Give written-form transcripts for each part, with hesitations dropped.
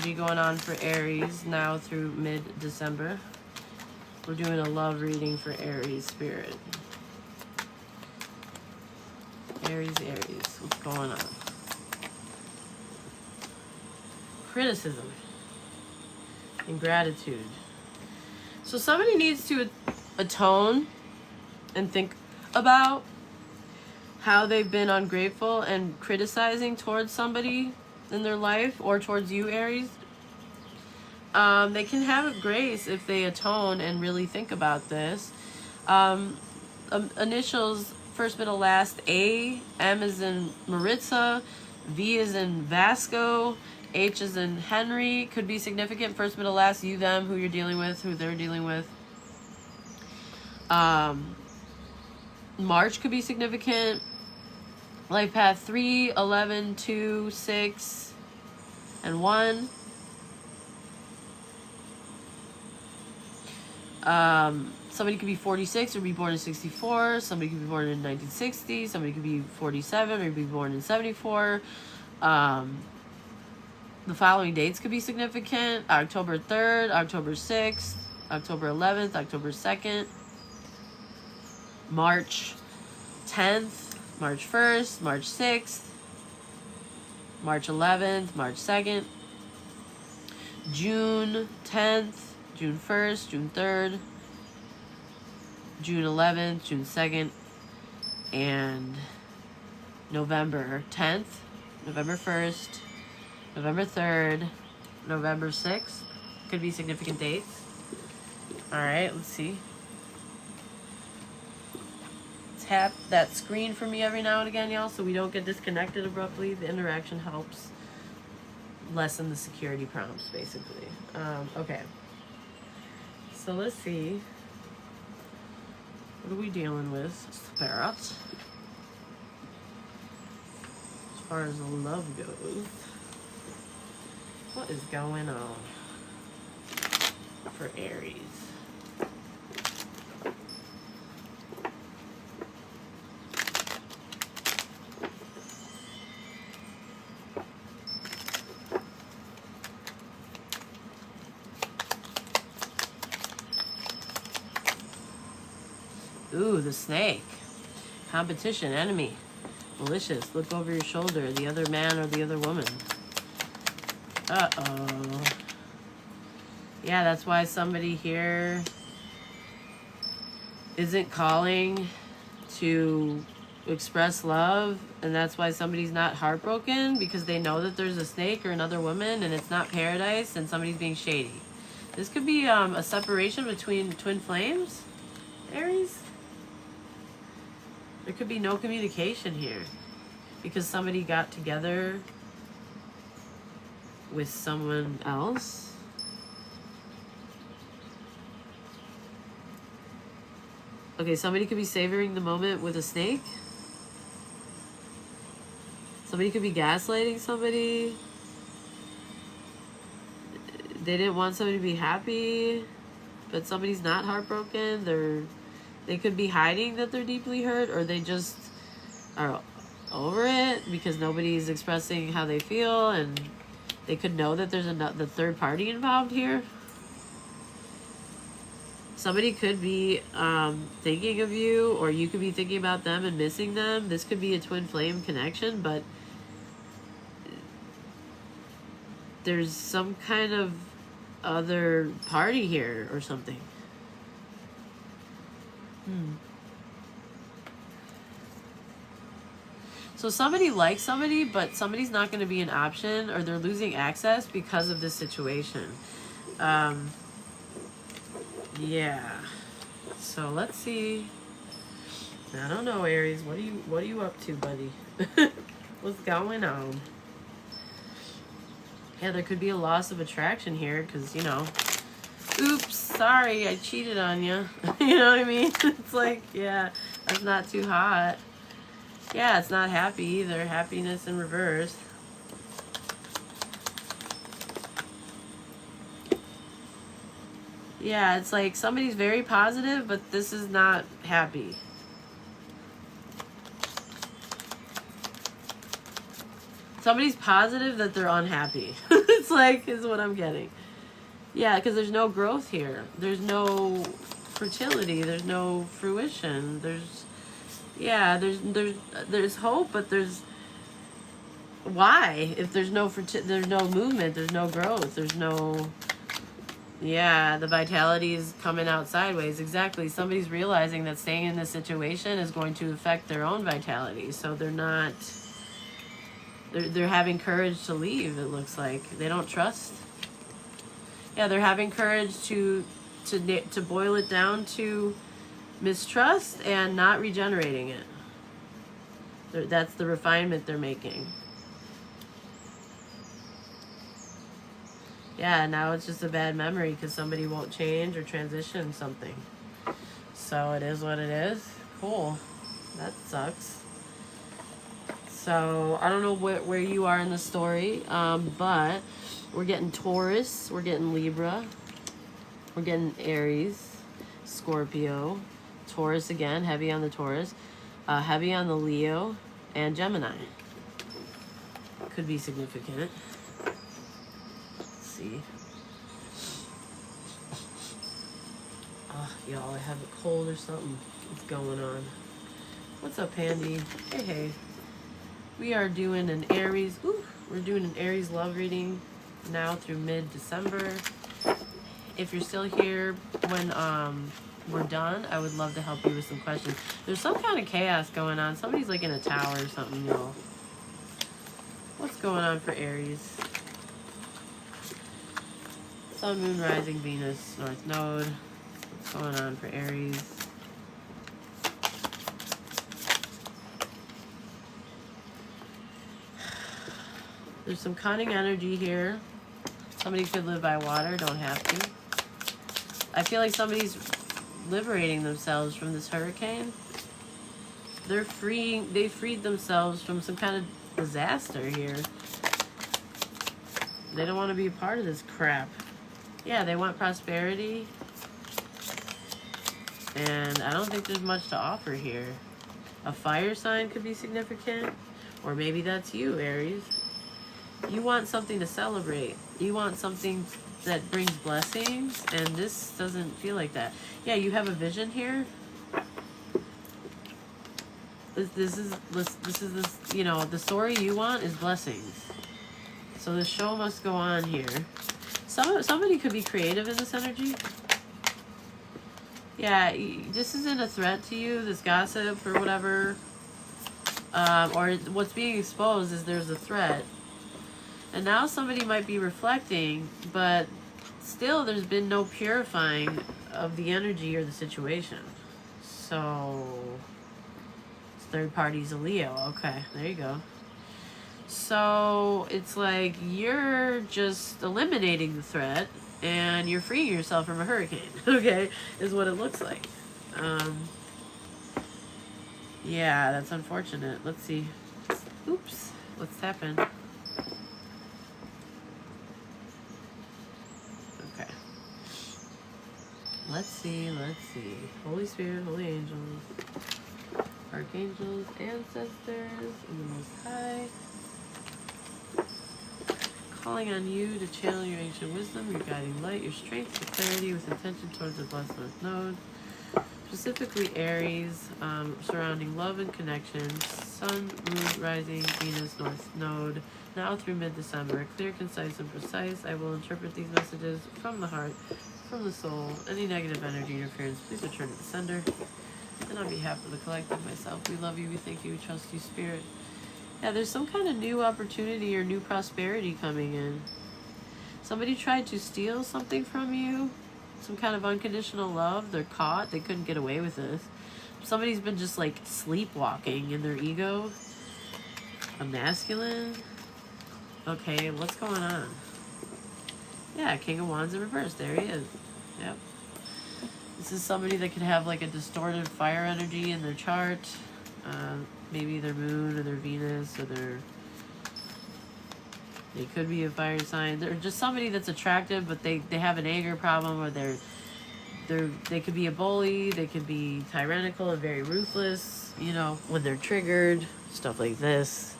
energy going on for Aries now through mid-December. We're doing a love reading for Aries spirit. Aries, what's going on? Criticism and gratitude. So somebody needs to atone and think about how they've been ungrateful and criticizing towards somebody in their life or towards you, Aries. They can have grace if they atone and really think about this. Initials, first, middle, last, A. M is in Maritza. V is in Vasco. H is in Henry. Could be significant. First, middle, last, you, them, who you're dealing with, who they're dealing with. March could be significant. Life path 3, 11, 2, 6, and 1. Somebody could be 46 or be born in 64. Somebody could be born in 1960. Somebody could be 47 or be born in 74. The following dates could be significant. October 3rd, October 6th, October 11th, October 2nd, March 10th, March 1st, March 6th, March 11th, March 2nd, June 10th, June 1st, June 3rd, June 11th, June 2nd, and November 10th, November 1st, November 3rd, November 6th. Could be significant dates. Alright, let's see. Tap that screen for me every now and again, y'all, so we don't get disconnected abruptly. The interaction helps lessen the security prompts, basically. Okay. So let's see. What are we dealing with? Spirit. As far as love goes. What is going on for Aries? Ooh, the snake. Competition, enemy. Malicious. Look over your shoulder. The other man or the other woman. Uh-oh. Yeah, that's why somebody here isn't calling to express love. And that's why somebody's not heartbroken, because they know that there's a snake or another woman and it's not paradise and somebody's being shady. This could be a separation between twin flames, Aries. There could be no communication here because somebody got together with someone else. Okay, somebody could be savoring the moment with a snake. Somebody could be gaslighting somebody. They didn't want somebody to be happy, but somebody's not heartbroken. They could be hiding that they're deeply hurt, or they just are over it because nobody's expressing how they feel, and they could know that there's the third party involved here. Somebody could be thinking of you, or you could be thinking about them and missing them. This could be a twin flame connection, but there's some kind of other party here or something. So somebody likes somebody, but somebody's not going to be an option, or they're losing access because of this situation. Yeah. So let's see. I don't know, Aries. What are you up to, buddy? What's going on? Yeah, there could be a loss of attraction here because, you know, oops, sorry, I cheated on you. You know what I mean? It's like, yeah, that's not too hot. Yeah, it's not happy either. Happiness in reverse. Yeah, it's like somebody's very positive, but this is not happy. Somebody's positive that they're unhappy. It's like, is what I'm getting. Yeah, because there's no growth here. There's no fertility. There's no fruition. There's hope, but there's, why? If there's no there's no movement, there's no growth, there's no, yeah, the vitality is coming out sideways. Exactly. Somebody's realizing that staying in this situation is going to affect their own vitality. So they're not, they're having courage to leave, it looks like. They don't trust. Yeah, they're having courage to boil it down to mistrust and not regenerating it. That's the refinement they're making. Yeah, now it's just a bad memory because somebody won't change or transition something. So it is what it is. Cool. That sucks. So I don't know where you are in the story, but we're getting Taurus, we're getting Libra, we're getting Aries, Scorpio, Taurus again, heavy on the Taurus, heavy on the Leo, and Gemini. Could be significant. Let's see. Y'all, I have a cold or something. What's going on? What's up, Handy? Hey. We are doing an Aries. We're doing an Aries love reading now through mid-December. If you're still here when we're done, I would love to help you with some questions. There's some kind of chaos going on. Somebody's like in a tower or something, y'all. What's going on for Aries? Sun, Moon, Rising, Venus, North Node. What's going on for Aries? There's some cunning energy here. Somebody could live by water, don't have to. I feel like somebody's liberating themselves from this hurricane. They freed themselves from some kind of disaster here. They don't want to be a part of this crap. Yeah, they want prosperity. And I don't think there's much to offer here. A fire sign could be significant. Or maybe that's you, Aries. You want something to celebrate. You want something that brings blessings, and this doesn't feel like that. Yeah, you have a vision here. This is you know, the story you want is blessings. So the show must go on here. Somebody could be creative in this energy. Yeah, this isn't a threat to you, this gossip or whatever. Or what's being exposed is there's a threat. And now somebody might be reflecting, but still there's been no purifying of the energy or the situation. So, third party's a Leo. Okay, there you go. So, it's like you're just eliminating the threat and you're freeing yourself from a hurricane, okay, is what it looks like. Yeah, that's unfortunate. Let's see. Oops, what's happened? Let's see. Holy Spirit, Holy Angels, Archangels, Ancestors, and the Most High. Calling on you to channel your ancient wisdom, your guiding light, your strength, your clarity with intention towards the blessed North Node. Specifically Aries, surrounding love and connection. Sun, Moon, Rising, Venus, North Node. Now through mid-December. Clear, concise, and precise. I will interpret these messages from the heart, from the soul. Any negative energy interference, please return to the sender. And on behalf of the collective, myself, we love you, we thank you, we trust you, Spirit. Yeah, there's some kind of new opportunity or new prosperity coming in. Somebody tried to steal something from you, some kind of unconditional love. They're caught. They couldn't get away with this. Somebody's been just like sleepwalking in their ego. A masculine. Okay, what's going on? Yeah, King of Wands in reverse. There he is. Yep. This is somebody that could have like a distorted fire energy in their chart. Maybe their moon or their Venus or they could be a fire sign. They're just somebody that's attractive, but they have an anger problem, or they could be a bully. They could be tyrannical and very ruthless. You know, when they're triggered, stuff like this.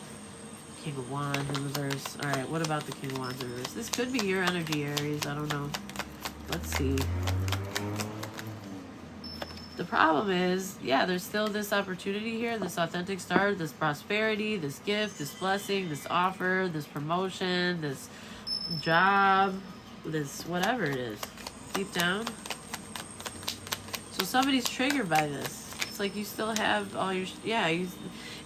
King of Wands in reverse. All right, what about the King of Wands in reverse? This could be your energy, Aries. I don't know. Let's see. The problem is, yeah, there's still this opportunity here, this authentic start, this prosperity, this gift, this blessing, this offer, this promotion, this job, this whatever it is, deep down. So somebody's triggered by this. It's like you still have all your,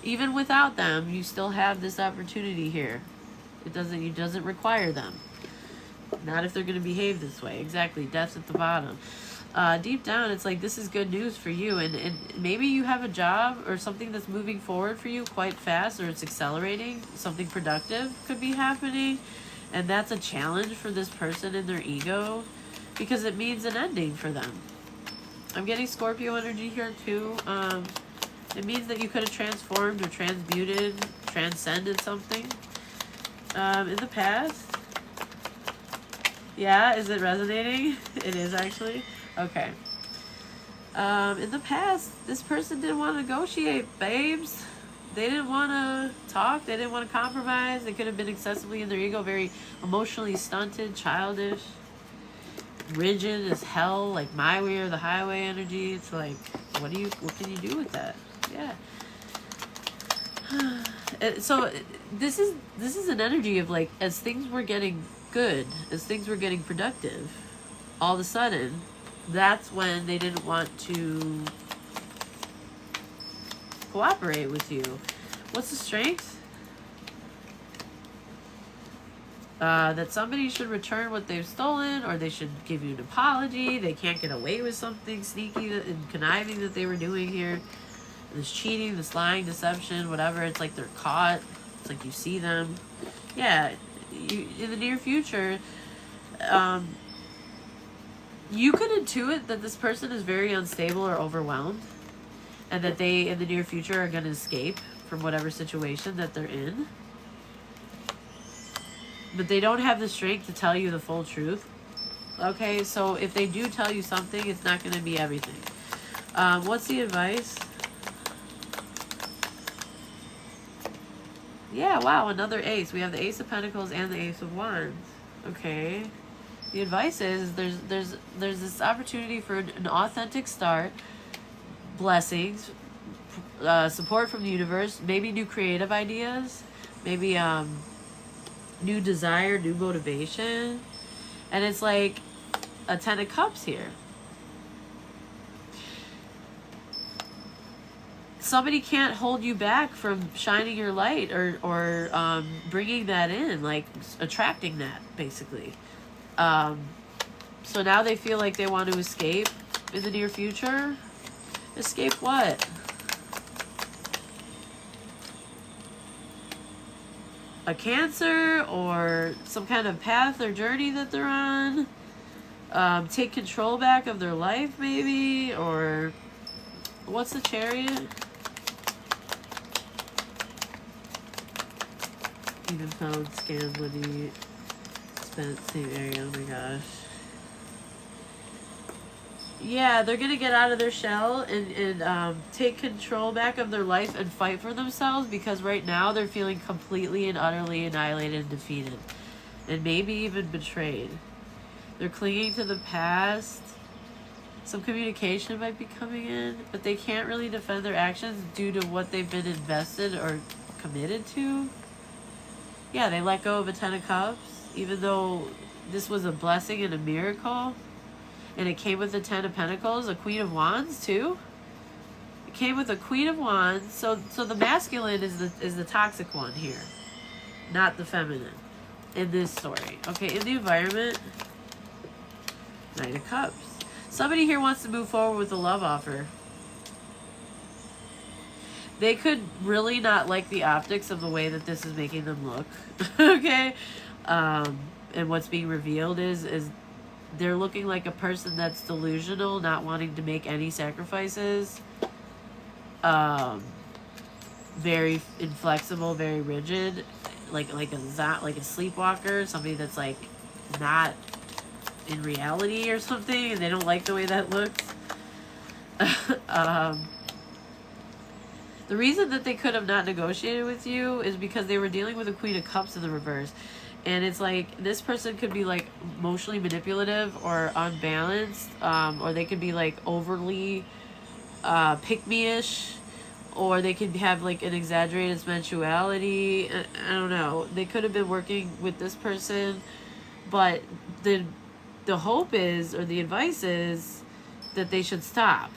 even without them, you still have this opportunity here. It doesn't require them. Not if they're going to behave this way. Exactly. Death at the bottom. Deep down, it's like this is good news for you. And maybe you have a job or something that's moving forward for you quite fast, or it's accelerating. Something productive could be happening. And that's a challenge for this person in their ego, because it means an ending for them. I'm getting Scorpio energy here too. It means that you could have transformed or transmuted, transcended something in the past. Yeah, is it resonating? It is actually. Okay. In the past, this person didn't want to negotiate, babes. They didn't want to talk. They didn't want to compromise. They could have been excessively in their ego, very emotionally stunted, childish, rigid as hell, like my way or the highway energy. It's like, what can you do with that? Yeah. So this is an energy of like, as things were getting good, as things were getting productive, all of a sudden, that's when they didn't want to cooperate with you. What's the strength? That somebody should return what they've stolen, or they should give you an apology. They can't get away with something sneaky and conniving that they were doing here. This cheating, this lying, deception, whatever. It's like they're caught. It's like you see them. Yeah, in the near future, you could intuit that this person is very unstable or overwhelmed, and that they, in the near future, are going to escape from whatever situation that they're in. But they don't have the strength to tell you the full truth. Okay, so if they do tell you something, it's not going to be everything. What's the advice? Yeah, wow, another ace. We have the Ace of Pentacles and the Ace of Wands. Okay. The advice is there's this opportunity for an authentic start, blessings, support from the universe, maybe new creative ideas, maybe new desire, new motivation. And it's like a 10 of Cups here. Somebody can't hold you back from shining your light or bringing that in, like attracting that, basically. So now they feel like they want to escape in the near future. Escape what? A Cancer, or some kind of path or journey that they're on. Take control back of their life, maybe. Or what's the Chariot? Even found, scanned, money spent, same area. Oh my gosh. Yeah, they're gonna get out of their shell and take control back of their life and fight for themselves, because right now they're feeling completely and utterly annihilated and defeated, and maybe even betrayed. They're clinging to the past. Some communication might be coming in, but they can't really defend their actions due to what they've been invested or committed to. Yeah, they let go of a 10 of Cups, even though this was a blessing and a miracle. And it came with the 10 of Pentacles, a Queen of Wands too. It came with a Queen of Wands. So the masculine is the toxic one here, not the feminine in this story. Okay, in the environment, Knight of Cups. Somebody here wants to move forward with a love offer. They could really not like the optics of the way that this is making them look. Okay? And what's being revealed is they're looking like a person that's delusional, not wanting to make any sacrifices. Very inflexible, very rigid, like a sleepwalker, somebody that's like not in reality or something, and they don't like the way that looks. The reason that they could have not negotiated with you is because they were dealing with a Queen of Cups in the reverse. And it's like, this person could be like emotionally manipulative or unbalanced, or they could be like overly pick-me-ish, or they could have like an exaggerated sensuality. I don't know. They could have been working with this person, but the hope is, or the advice is, that they should stop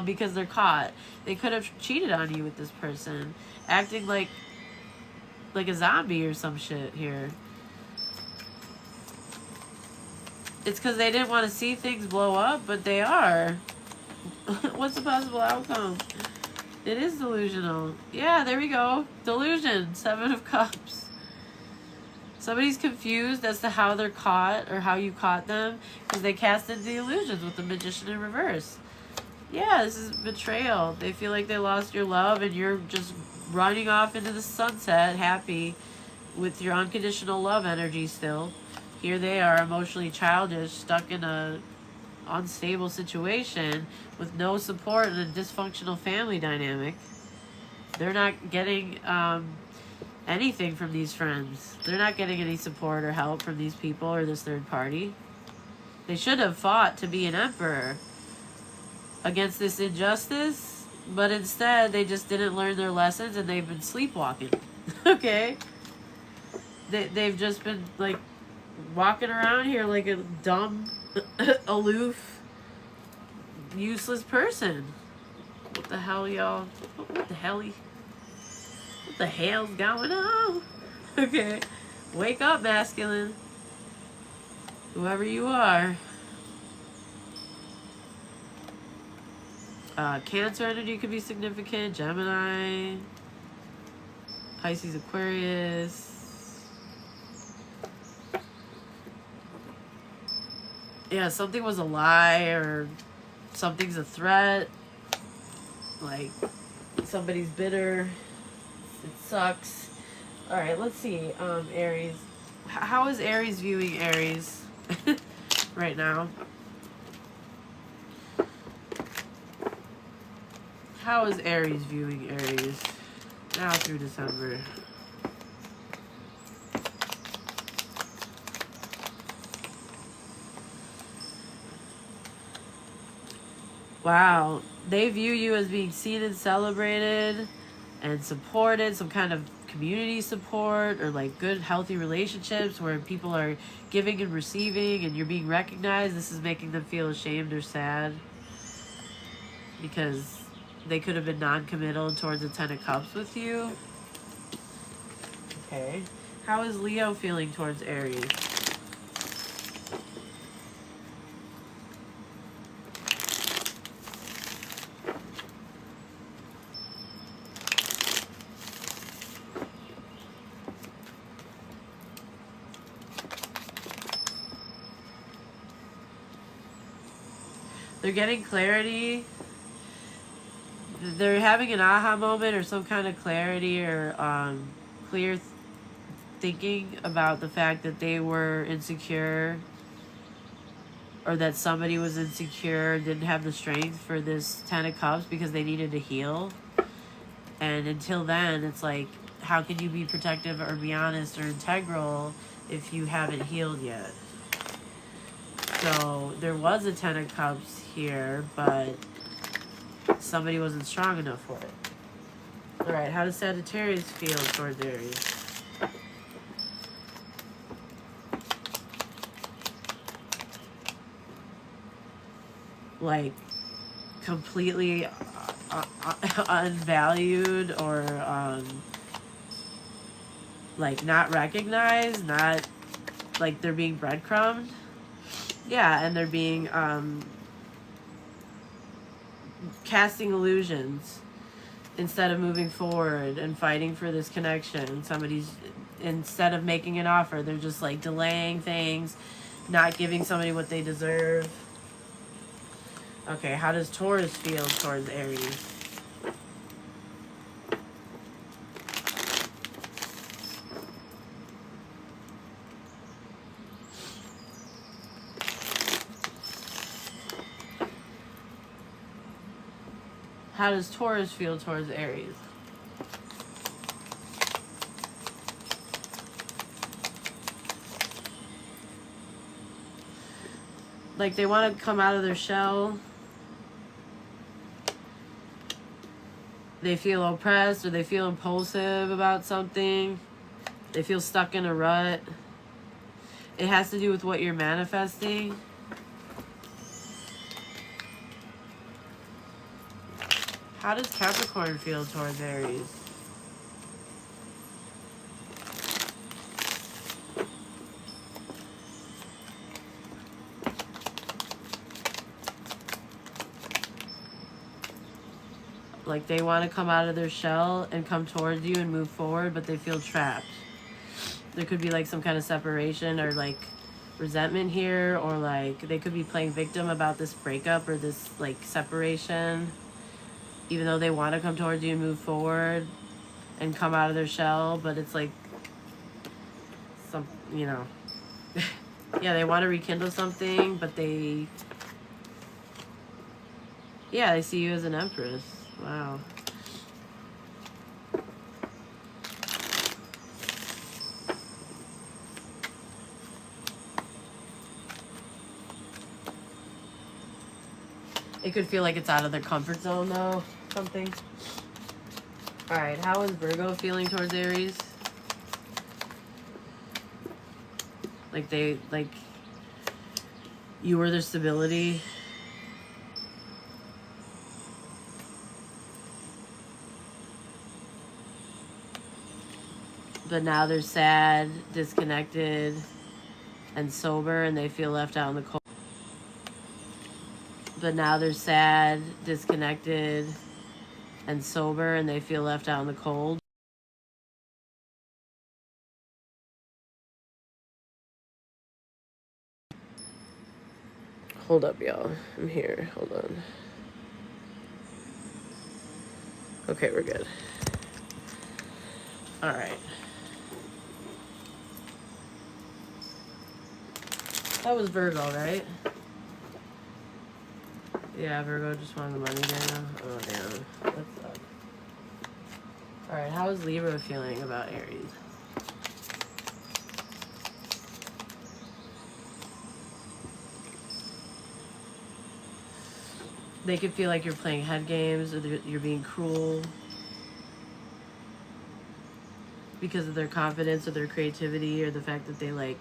because they're caught. They could have cheated on you with this person, acting like a zombie or some shit here. It's because they didn't want to see things blow up, but they are. What's the possible outcome? It is delusional. Yeah, there we go. Delusion. 7 of Cups. Somebody's confused as to how they're caught or how you caught them because they casted the illusions with the Magician in reverse. Yeah, this is betrayal. They feel like they lost your love and you're just running off into the sunset happy with your unconditional love energy still. Here they are, emotionally childish, stuck in a unstable situation with no support and a dysfunctional family dynamic. They're not getting anything from these friends. They're not getting any support or help from these people or this third party. They should have fought to be an emperor against this injustice, but instead they just didn't learn their lessons and they've been sleepwalking. Okay? They've just been like walking around here like a dumb, aloof, useless person. What the hell, y'all? What the hell? What the hell's going on? Okay. Wake up, masculine. Whoever you are. Cancer energy could be significant. Gemini. Pisces, Aquarius. Yeah, something was a lie or something's a threat. Like, somebody's bitter. It sucks. Alright, let's see. Aries. How is Aries viewing Aries right now? How is Aries viewing Aries now through December? Wow. They view you as being seen and celebrated and supported, some kind of community support or like good healthy relationships where people are giving and receiving and you're being recognized. This is making them feel ashamed or sad because they could have been non-committal towards the 10 of Cups with you. Okay. How is Leo feeling towards Aries? They're getting clarity. They're having an aha moment or some kind of clarity or clear thinking about the fact that they were insecure or that somebody was insecure, didn't have the strength for this 10 of Cups because they needed to heal. And until then, it's like, how can you be protective or be honest or integral if you haven't healed yet? So there was a 10 of Cups here, but somebody wasn't strong enough for it. Alright, how does Sagittarius feel towards Aries? Like, completely unvalued or, like, not recognized, not, like, they're being breadcrumbed. Yeah, and they're being, casting illusions instead of moving forward and fighting for this connection. Somebody's, instead of making an offer, they're just like delaying things, not giving somebody what they deserve. Okay, how does Taurus feel towards Aries? How does Taurus feel towards Aries? Like they want to come out of their shell. They feel oppressed, or they feel impulsive about something. They feel stuck in a rut. It has to do with what you're manifesting. How does Capricorn feel towards Aries? Like they want to come out of their shell and come towards you and move forward, but they feel trapped. There could be like some kind of separation or like resentment here, or like they could be playing victim about this breakup or this like separation, even though they want to come towards you and move forward and come out of their shell, but it's like some, you know, yeah, they want to rekindle something, but they see you as an empress. Wow. It could feel like it's out of their comfort zone though, something. All right, how is Virgo feeling towards Aries? Like you were their stability. But now they're sad, disconnected, and sober, and they feel left out in the cold. But now they're sad, disconnected, and sober, and they feel left out in the cold. Hold up, y'all. I'm here. Hold on. Okay, we're good. All right. That was Virgo, right? Yeah, Virgo just wanted the money there now. Oh, damn. That sucks. Alright, how is Libra feeling about Aries? They could feel like you're playing head games, or you're being cruel because of their confidence or their creativity, or the fact that they like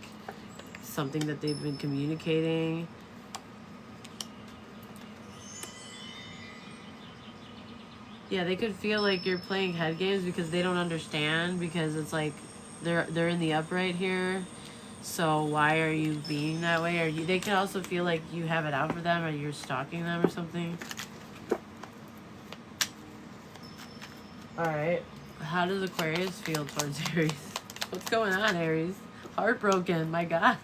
something that they've been communicating. Yeah, they could feel like you're playing head games because they don't understand, because it's like they're in the upright here. So why are you being that way? Or they can also feel like you have it out for them, or you're stalking them or something. All right. How does Aquarius feel towards Aries? What's going on, Aries? Heartbroken, my God.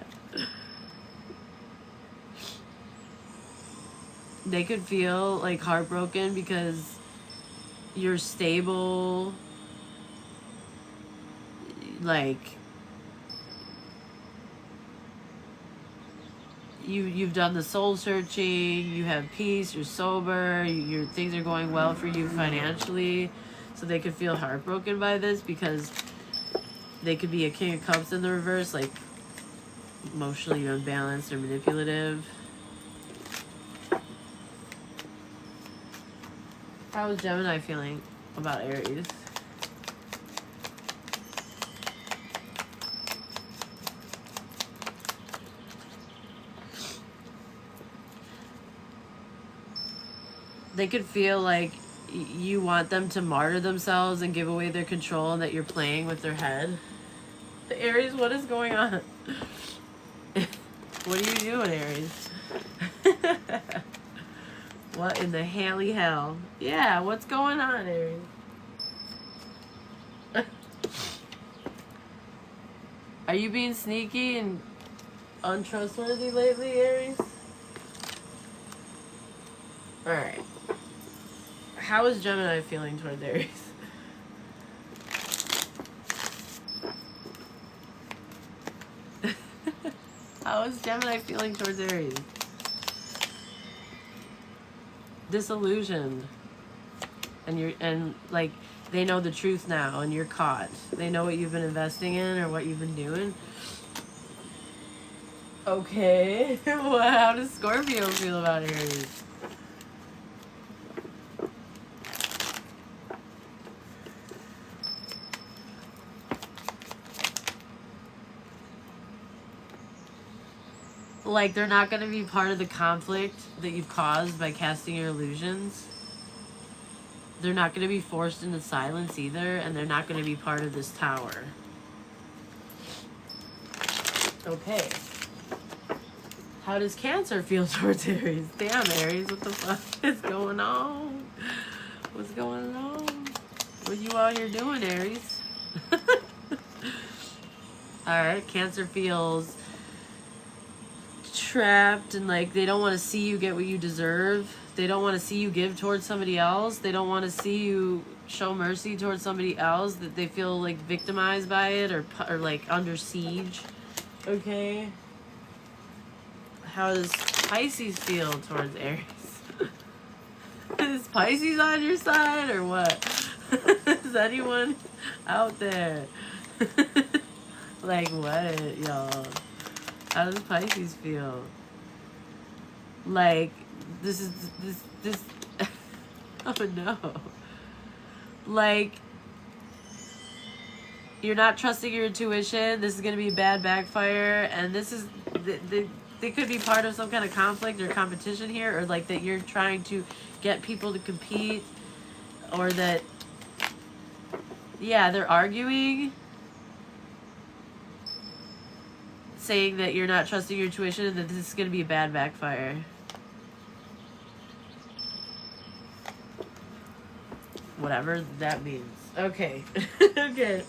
They could feel like heartbroken because you're stable, like you've done the soul searching, you have peace, you're sober, your things are going well for you financially. So they could feel heartbroken by this because they could be a King of Cups in the reverse, like emotionally unbalanced or manipulative. How is Gemini feeling about Aries? They could feel like you want them to martyr themselves and give away their control, and that you're playing with their head. Aries, what is going on? What are you doing, Aries? What in the Haley hell? Yeah, what's going on, Aries? Are you being sneaky and untrustworthy lately, Aries? Alright. How is Gemini feeling towards Aries? How is Gemini feeling towards Aries? Disillusioned. and like they know the truth now and you're caught. They know what you've been investing in or what you've been doing. Okay. Well, how does Scorpio feel about Aries? Like, they're not going to be part of the conflict that you've caused by casting your illusions. They're not going to be forced into silence either, and they're not going to be part of this tower. Okay. How does Cancer feel towards Aries? Damn, Aries, what the fuck is going on? What's going on? What you out here doing, Aries? Alright, Cancer feels trapped and like they don't want to see you get what you deserve. They don't want to see you give towards somebody else. They don't want to see you show mercy towards somebody else, that they feel like victimized by it or like under siege. Okay. How does Pisces feel towards Aries? Is Pisces on your side or what? Is anyone out there? Like what, y'all? How does Pisces feel? Like, this oh no. Like, you're not trusting your intuition. This is going to be a bad backfire. And this is, they could be part of some kind of conflict or competition here. Or like that you're trying to get people to compete. Or that, yeah, they're arguing. Saying that you're not trusting your intuition and that this is going to be a bad backfire. Whatever that means. Okay. Okay.